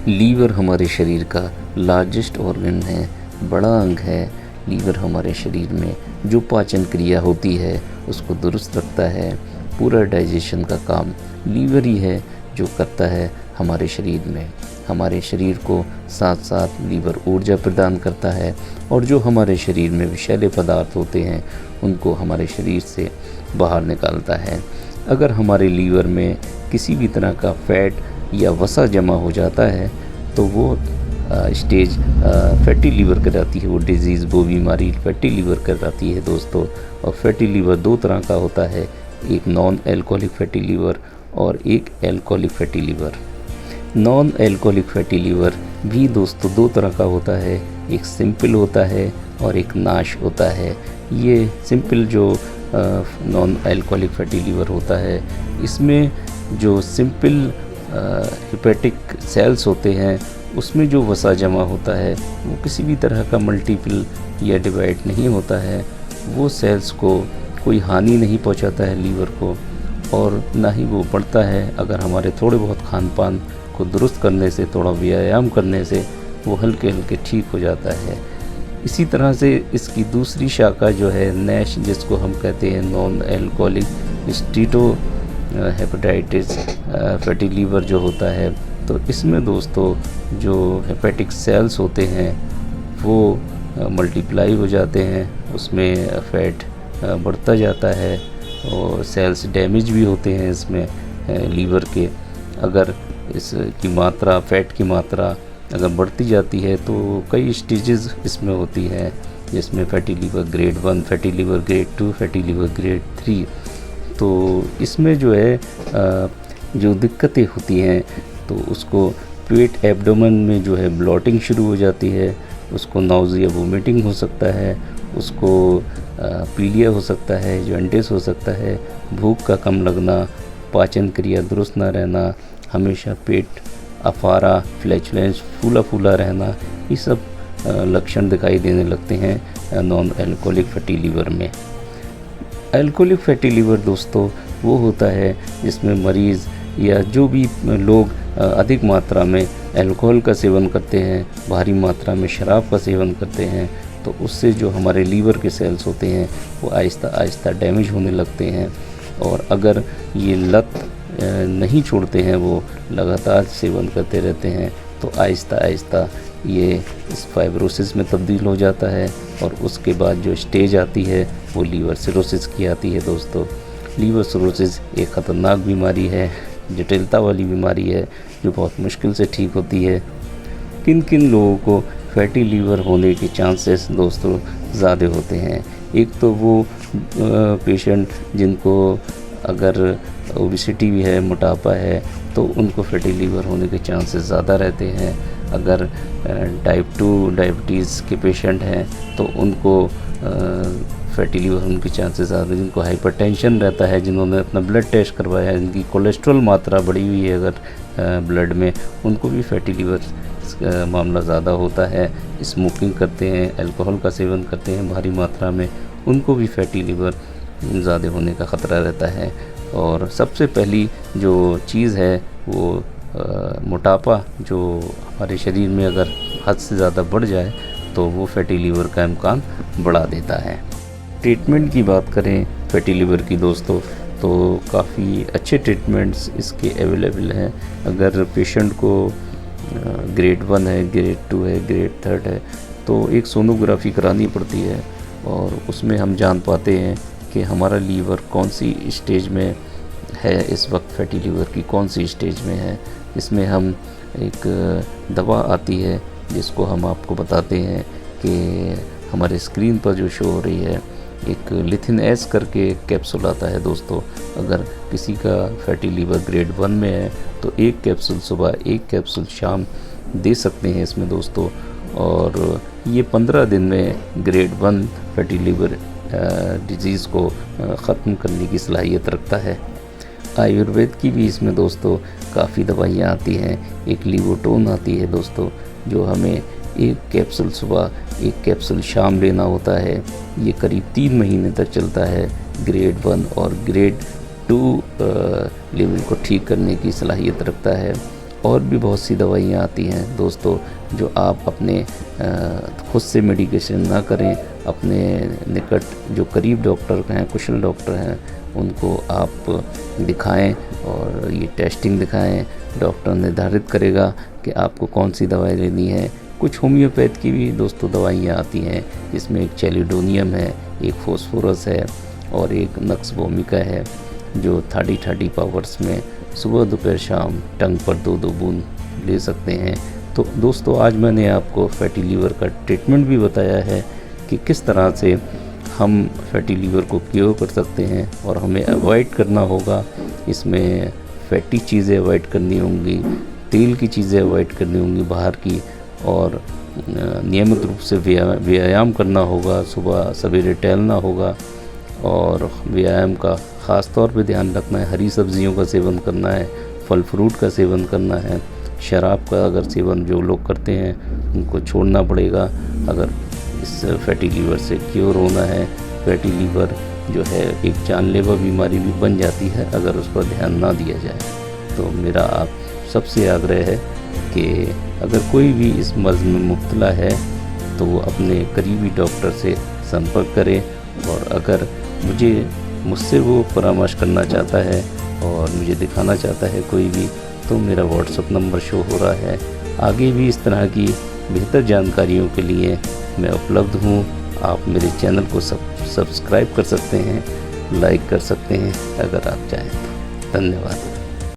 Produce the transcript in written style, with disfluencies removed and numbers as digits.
Liver हमारे शरीर का लार्जेस्ट ऑर्गन है, बड़ा अंग है। लीवर हमारे शरीर में जो पाचन क्रिया होती है उसको दुरुस्त रखता है। पूरा डाइजेशन का काम लीवर ही है जो करता है हमारे शरीर में। हमारे शरीर को साथ साथ लीवर ऊर्जा प्रदान करता है और जो हमारे शरीर में विषैले पदार्थ होते हैं उनको हमारे शरीर से बाहर निकालता है। अगर हमारे लीवर में किसी भी तरह का फैट या वसा जमा हो जाता है तो वो स्टेज फैटी लीवर कहलाती है। वो डिजीज़, वो बीमारी फैटी लीवर कहलाती है दोस्तों। और फैटी लीवर दो तरह का होता है, एक नॉन एल्कोहलिक फैटी लीवर और एक alcoholic fatty liver. Non alcoholic fatty liver भी दोस्तों दो तरह का होता है, एक सिंपल होता है और एक नाश होता है। ये सिंपल जो नॉन एल्कोहलिक फैटी लीवर होता है, इसमें जो सिंपल हेपेटिक सेल्स होते हैं उसमें जो वसा जमा होता है वो किसी भी तरह का मल्टीपल या डिवाइड नहीं होता है। वो सेल्स को कोई हानि नहीं पहुंचाता है लीवर को, और ना ही वो बढ़ता है। अगर हमारे थोड़े बहुत खान पान को दुरुस्त करने से, थोड़ा व्यायाम करने से वो हल्के हल्के ठीक हो जाता है। इसी तरह से इसकी दूसरी शाखा जो है नैश, जिसको हम कहते हैं non alcoholic steatohepatitis fatty liver जो होता है, तो इसमें दोस्तों जो हेपेटिक सेल्स होते हैं वो मल्टीप्लाई हो जाते हैं, उसमें फैट बढ़ता जाता है और सेल्स डैमेज भी होते हैं इसमें लीवर के। अगर इसकी मात्रा, फैट की मात्रा अगर बढ़ती जाती है तो कई स्टेजेस इसमें होती हैं, जिसमें fatty liver grade 1, fatty liver grade 2, fatty liver grade 3। तो इसमें जो है जो दिक्कतें होती हैं तो उसको पेट, एब्डोमेन में जो है ब्लॉटिंग शुरू हो जाती है, उसको नाउजिया, वोमिटिंग हो सकता है, उसको पीलिया हो सकता है, जॉन्डिस हो सकता है, भूख का कम लगना, पाचन क्रिया दुरुस्त ना रहना, हमेशा पेट अफारा, फ्लैचुलेंस, फूला फूला रहना, ये सब लक्षण दिखाई देने लगते हैं नॉन एल्कोहलिक फैटी लीवर में। एल्कोहलिक फैटी लीवर दोस्तों वो होता है जिसमें मरीज़ या जो भी लोग अधिक मात्रा में अल्कोहल का सेवन करते हैं, भारी मात्रा में शराब का सेवन करते हैं, तो उससे जो हमारे लीवर के सेल्स होते हैं वो आहिस्ता आहिस्ता डैमेज होने लगते हैं। और अगर ये लत नहीं छोड़ते हैं, वो लगातार सेवन करते रहते हैं, तो आहिस्ता आहिस्ता ये इस फाइब्रोसिस में तब्दील हो जाता है। और उसके बाद जो स्टेज आती है वो लीवर सिरोसिस की आती है दोस्तों। लीवर सिरोसिस एक ख़तरनाक बीमारी है, जटिलता वाली बीमारी है जो बहुत मुश्किल से ठीक होती है। किन किन लोगों को फैटी लीवर होने के चांसेस दोस्तों ज़्यादा होते हैं? एक तो वो पेशेंट जिनको अगर ओबेसिटी भी है, मोटापा है, तो उनको फैटी लीवर होने के चांसेस ज़्यादा रहते हैं। अगर टाइप 2 डायबिटीज़ के पेशेंट हैं तो उनको फैटी लीवर होने के चांसेस ज़्यादा। जिनको हाइपरटेंशन रहता है, जिन्होंने अपना ब्लड टेस्ट करवाया है, जिनकी कोलेस्ट्रॉल मात्रा बढ़ी हुई है अगर ब्लड में, उनको भी फैटी लीवर मामला ज़्यादा होता है। स्मोकिंग करते हैं, अल्कोहल का सेवन करते हैं भारी मात्रा में, उनको भी फैटी लीवर ज़्यादा होने का ख़तरा रहता है। और सबसे पहली जो चीज़ है वो मोटापा, जो हमारे शरीर में अगर हद से ज़्यादा बढ़ जाए तो वो फैटी लीवर का इम्कान बढ़ा देता है। ट्रीटमेंट की बात करें फैटी लीवर की दोस्तों, तो काफ़ी अच्छे ट्रीटमेंट्स इसके अवेलेबल हैं। अगर पेशेंट को ग्रेड 1 है, ग्रेड 2 है, ग्रेड 3 है, तो एक सोनोग्राफी करानी पड़ती है और उसमें हम जान पाते हैं कि हमारा लीवर कौन सी स्टेज में है, इस वक्त फैटी लीवर की कौन सी स्टेज में है। इसमें हम एक दवा आती है जिसको हम आपको बताते हैं कि हमारे स्क्रीन पर जो शो हो रही है, एक लिथिन एस करके कैप्सूल आता है दोस्तों। अगर किसी का फैटी लीवर ग्रेड 1 में है तो एक कैप्सूल सुबह, एक कैप्सूल शाम दे सकते हैं इसमें दोस्तों। और ये 15 दिन में ग्रेड 1 फैटी लीवर डिजीज़ को ख़त्म करने की सलाहियत रखता है। आयुर्वेद की भी इसमें दोस्तों काफ़ी दवाइयाँ आती हैं। एक लिवोटोन आती है दोस्तों, जो हमें एक कैप्सूल सुबह, एक कैप्सूल शाम लेना होता है। ये करीब 3 महीने तक चलता है। ग्रेड 1 और ग्रेड 2 लेवल को ठीक करने की सलाहियत रखता है। और भी बहुत सी दवाइयाँ आती हैं दोस्तों, जो आप अपने खुद से मेडिकेशन ना करें, अपने निकट जो करीब डॉक्टर हैं, कुशल डॉक्टर हैं, उनको आप दिखाएं और ये टेस्टिंग दिखाएं। डॉक्टर निर्धारित करेगा कि आपको कौन सी दवाई लेनी है। कुछ होम्योपैथ की भी दोस्तों दवाइयाँ आती हैं, जिसमें एक चैलिडोनियम है, एक फोस्फोरस है और एक नक्स भूमिका है, जो 30 पावर्स में सुबह दोपहर शाम टंग पर 2-2 बूंद ले सकते हैं। तो दोस्तों आज मैंने आपको फैटी लीवर का ट्रीटमेंट भी बताया है कि किस तरह से हम फैटी लीवर को क्योर कर सकते हैं और हमें अवॉइड करना होगा। इसमें फैटी चीज़ें अवॉइड करनी होंगी, तेल की चीज़ें अवॉइड करनी होंगी बाहर की, और नियमित रूप से व्यायाम करना होगा, सुबह सवेरे टहलना होगा और व्यायाम का ख़ास तौर पे ध्यान रखना है। हरी सब्जियों का सेवन करना है, फल फ्रूट का सेवन करना है। शराब का अगर सेवन जो लोग करते हैं उनको छोड़ना पड़ेगा अगर इस फैटी लीवर से क्योर होना है। फैटी लीवर जो है एक जानलेवा बीमारी भी बन जाती है अगर उस पर ध्यान ना दिया जाए। तो मेरा आप सबसे आग्रह है कि अगर कोई भी इस मर्ज़ में मुब्तला है तो वो अपने करीबी डॉक्टर से संपर्क करे, और अगर मुझसे वो परामर्श करना चाहता है और मुझे दिखाना चाहता है कोई भी, तो मेरा व्हाट्सएप नंबर शो हो रहा है। आगे भी इस तरह की बेहतर जानकारियों के लिए मैं उपलब्ध हूँ। आप मेरे चैनल को सब्सक्राइब कर सकते हैं, लाइक कर सकते हैं अगर आप चाहें तो। धन्यवाद।